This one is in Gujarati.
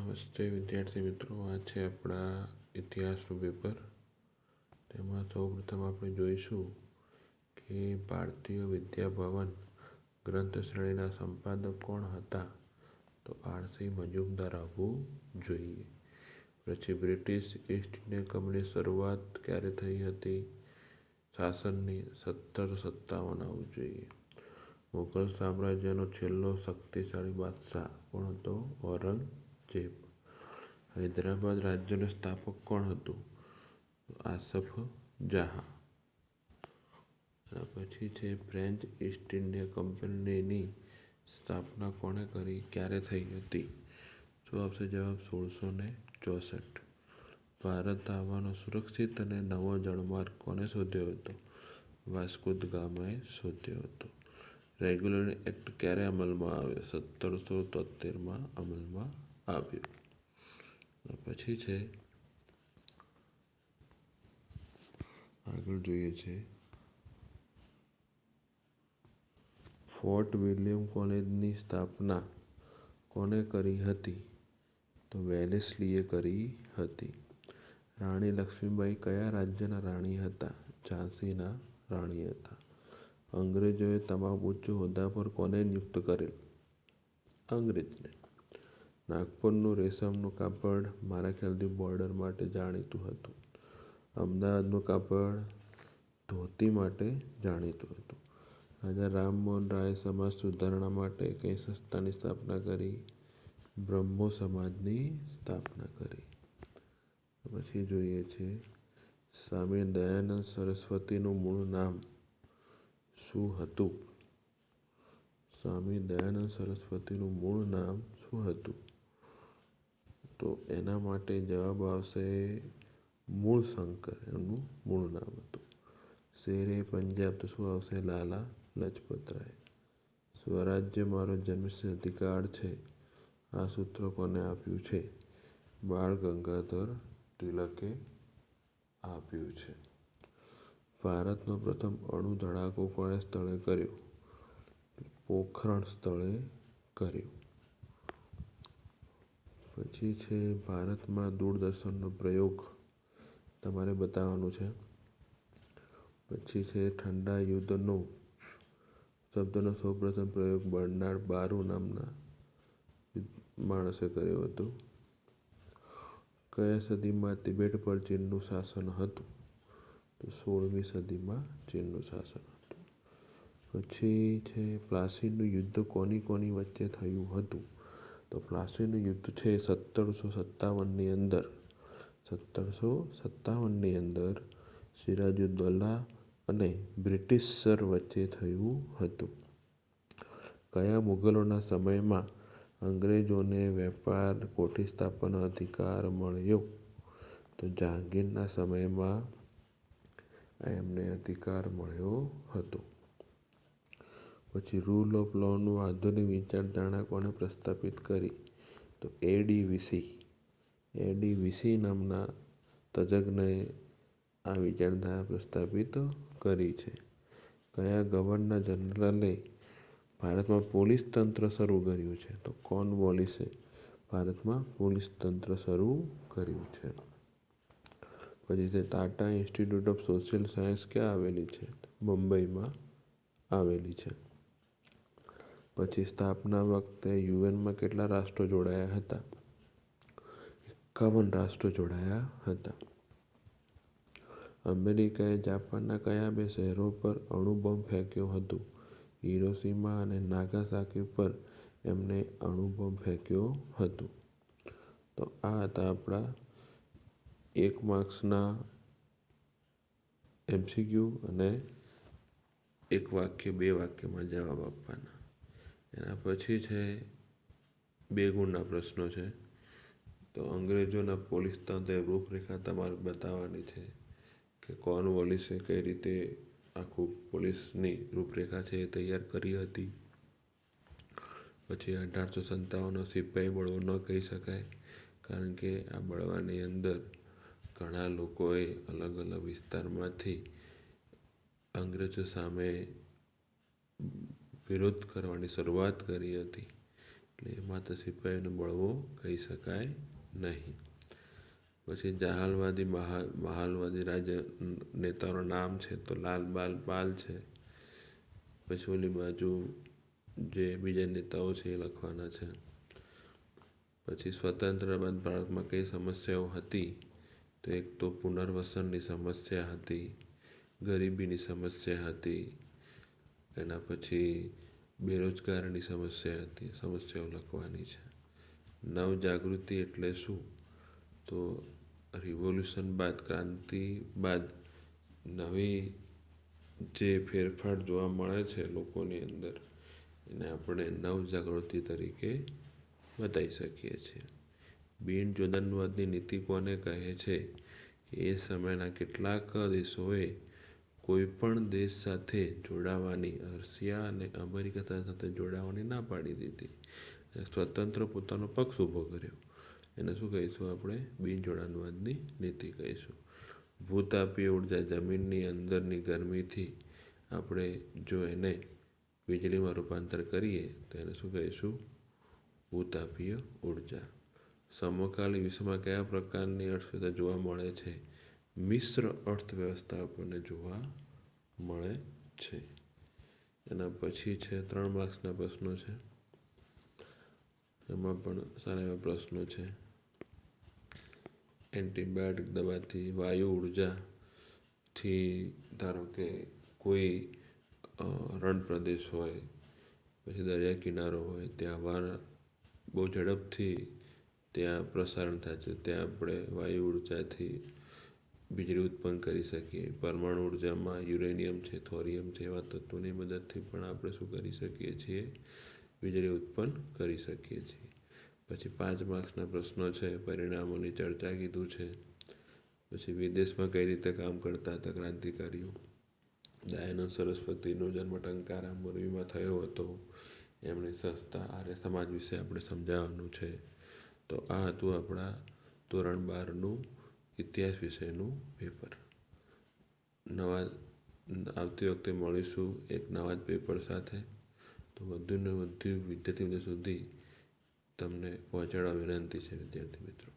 નમસ્તે વિદ્યાર્થી મિત્રો, આ છે આપણા ઇતિહાસનું પેપર. તેમાં સૌપ્રથમ આપણે જોઈશું કે ભારતીય વિદ્યાભવન ગ્રંથ શ્રેણીના સંપાદક કોણ હતા. તો આરસી મજુમદાર આવવું જોઈએ. પછી બ્રિટિશ ઈસ્ટ ઇન્ડિયન કંપની શરૂઆત ક્યારે થઈ હતી? શાસનની 1757 આવવું જોઈએ. મુઘલ સામ્રાજ્યનો છેલ્લો શક્તિશાળી બાદશાહ કોણ હતો? ઔરંગઝેબ. હૈદરાબાદ રાજ્યનો સ્થાપક કોણ હતું? આસફ જાહ. પછી છે ફ્રેન્ચ ઈસ્ટ ઇન્ડિયા કંપનીની સ્થાપના કોણે કરી, ક્યારે થઈ હતી? શું આવશે જવાબ? 1664. ભારત આવવાનો સુરક્ષિત અને નવો જળમાર્ગ કોણે શોધ્યો હતો? વાસ્કો દ ગામાએ શોધ્યો હતો. રેગ્યુલેશન એક્ટ ક્યારે અમલમાં આવ્યો? 1773 અમલમાં આવ્યો. પછી છે આગળ જોઈએ છે ફોર્ટ વિલિયમ કોલેજની સ્થાપના કોને કરી હતી? તો વેલેસ્લીએ કરી હતી. રાણી લક્ષ્મીબાઈ કયા રાજ્યના રાણી હતા? ઝાંસીના રાણી હતા. અંગ્રેજોએ તમામ ઉચ્ચ હોદ્દા પર કોને નિયુક્ત કરેલ? અંગ્રેજને. નાગપુરનું રેશમનું કાપડ મારા ખ્યાલથી બોર્ડર માટે જાણીતું હતું. અમદાવાદનું કાપડ ધોતી માટે જાણીતું હતું. રાજા રામમોહન રાય સમાજ સુધારણા માટે કઈ સંસ્થાની સ્થાપના કરી? બ્રહ્મો સમાજની સ્થાપના કરી. પછી જોઈએ છે સ્વામી દયાનંદ સરસ્વતીનું મૂળ નામ શું હતું? સ્વામી દયાનંદ સરસ્વતીનું મૂળ નામ શું હતું? તો એના માટે જવાબ આવશે મૂળશંકર એમનું મૂળ નામ હતું. શેરે પંજાબ તો શું આવશે? લાલા લજપતરાય. સ્વરાજ્ય મારો જન્મસિદ્ધ અધિકાર છે આ સૂત્ર કોને આપ્યું છે? બાળ ગંગાધર તિલકે આપ્યું છે. ભારતનો પ્રથમ અણુ ધડાકો કોને સ્થળે કર્યો? પોખરણ સ્થળે કર્યો. પછી છે ભારતમાં દૂરદર્શનનો પ્રયોગ તમારે બતાવવાનું છે. પછી છે ઠંડા યુદ્ધનો શબ્દનો સૌપ્રથમ પ્રયોગ બર્નાર્ડ બારુ નામના માણસે કર્યો હતો. કયા સદીમાં તિબેટ પર ચીનનું શાસન હતું? તો 16મી સદીમાં ચીનનું શાસન હતું. પછી છે પ્લાસીનું યુદ્ધ કોની કોની વચ્ચે થયું હતું? તો પ્લાસીનું યુદ્ધ છે 1757ની અંદર 1757ની અંદર સિરાજુદ્દૌલા અને બ્રિટિશ સર વચ્ચે થયું હતું. કયા મુગલોના સમયમાં અંગ્રેજોને વેપાર કોઠી સ્થાપવાનો અધિકાર મળ્યો? તો જહાંગીરના સમયમાં એમને અધિકાર મળ્યો હતો. પછી રૂલ ઓફ લોનું આધુનિક વિચારધારણા કોને પ્રસ્તાપિત કરી? તો એડી વિસી નામના તજજ્ઞએ આ વિચારધારા પ્રસ્તાપિત કરી છે. કયા ગવર્નર જનરલે ભારતમાં પોલીસ તંત્ર શરૂ કર્યું છે? તો કોર્નવોલિસે ભારતમાં પોલીસ તંત્ર શરૂ કર્યું છે. પછી છે Tata institute of social science ક્યાં આવેલી છે? મુંબઈમાં આવેલી છે. પછી સ્થાપના વખતે યુએનમાં કેટલા રાષ્ટ્રો જોડાયા હતા? 51 રાષ્ટ્રો જોડાયા હતા. અમેરિકાએ જાપાનના કયા બે શહેરો પર અણુ બોમ્બ ફેંક્યો હતો? હિરોશિમા અને નાગાસાકી પર એમણે અણુ બોમ્બ ફેંક્યો હતો. તો આ હતા આપણા 1 માર્ક્સના MCQ અને 1 વાક્ય 2 વાક્યમાં જવાબ આપવાના. એના પછી છે 2 ગુણના પ્રશ્નો છે. તો અંગ્રેજોના પોલીસ તંત્ર રૂપરેખા તમારે બતાવવાની છે કે કોર્નવોલિસે કઈ રીતે આખું પોલીસની રૂપરેખા છે એ તૈયાર કરી હતી. પછી 1857નો સિપાઈ બળવો ન કહી શકાય કારણ કે આ બળવાની અંદર ઘણા લોકોએ અલગ અલગ વિસ્તારમાંથી અંગ્રેજો સામે વિરોધ કરવાની શરૂઆત કરી હતી. એટલે એમાં તો સિપાહીનો બળવો કહી શકાય નહીં. પછી મહાલવાદી નેતાઓનું નામ છે તો લાલ બાલ પાલ છે. પછી ઓલી બાજુ જે બીજા નેતાઓ છે એ લખવાના છે. પછી સ્વતંત્ર બાદ ભારતમાં કઈ સમસ્યાઓ હતી, તો એક તો પુનર્વસનની સમસ્યા હતી, ગરીબીની સમસ્યા હતી, એના પછી બેરોજગારીની સમસ્યા હતી. સમસ્યાઓ લખવાની છે. નવજાગૃતિ એટલે શું, તો રિવોલ્યુશન બાદ, ક્રાંતિ બાદ નવી જે ફેરફાર જોવા મળે છે લોકોની અંદર, એને આપણે નવજાગૃતિ તરીકે બતાવી શકીએ છીએ. બિન જોડાણવાદની નીતિ કોને કહે છે? એ સમયના કેટલાક દેશોએ કોઈ પણ દેશ સાથે જોડાવાની, રશિયા અને અમેરિકા સાથે જોડાવાની ના પાડી દીધી. સ્વતંત્ર પોતાનો પક્ષ ઊભો કર્યો. એને શું કહીશું આપણે? બિન જોડાણવાદની નીતિ કહીશું. ભૂતાપીય ઉર્જા, જમીનની અંદરની ગરમીથી આપણે જો એને વીજળીમાં રૂપાંતર કરીએ તો એને શું કહીશું? ભૂતાપીય ઉર્જા. સમકાલીન વિશ્વમાં કયા પ્રકારની અર્થવ્યવસ્થા જોવા મળે છે? મિશ્ર અર્થવ્યવસ્થા આપણને જોવા મળે છે. એના પછી છે 3 માર્ક્સના પ્રશ્નો છે. એમાં પણ સારા એવા પ્રશ્નો છે. એન્ટીબાયોટિક દવાથી, વાયુ ઉર્જાથી, ધારો કે કોઈ રણ પ્રદેશ હોય, પછી દરિયા કિનારો હોય, ત્યાં હવા બહુ ઝડપથી ત્યાં પ્રસારણ થાય છે, ત્યાં આપણે વાયુ ઉર્જાથી વીજળી ઉત્પન્ન કરી શકીએ. પરમાણુ ઉર્જામાં યુરેનિયમ છે, થોરિયમ છે, એવા તત્વોની મદદથી પણ આપણે શું કરી શકીએ છીએ? વીજળી ઉત્પન્ન કરી શકીએ છીએ. પછી 5 માર્ક્સના પ્રશ્નો છે. પરિણામોની ચર્ચા કીધું છે. પછી વિદેશમાં કઈ રીતે કામ કરતા હતા ક્રાંતિકારીઓ. દયાનંદ સરસ્વતીનો જન્મ ટંકારા મોરબીમાં થયો હતો. એમની સંસ્થા આર્ય સમાજ વિશે આપણે સમજાવવાનું છે. તો આ હતું આપણા ધોરણ 12નું ઇતિહાસ વિષયનું પેપર. આવતી વખતે મળીશું એક નવા જ પેપર સાથે. તો વધુને વધુ વિદ્યાર્થી મિત્રો સુધી તમને પહોંચાડવા વિનંતી છે વિદ્યાર્થી મિત્રો.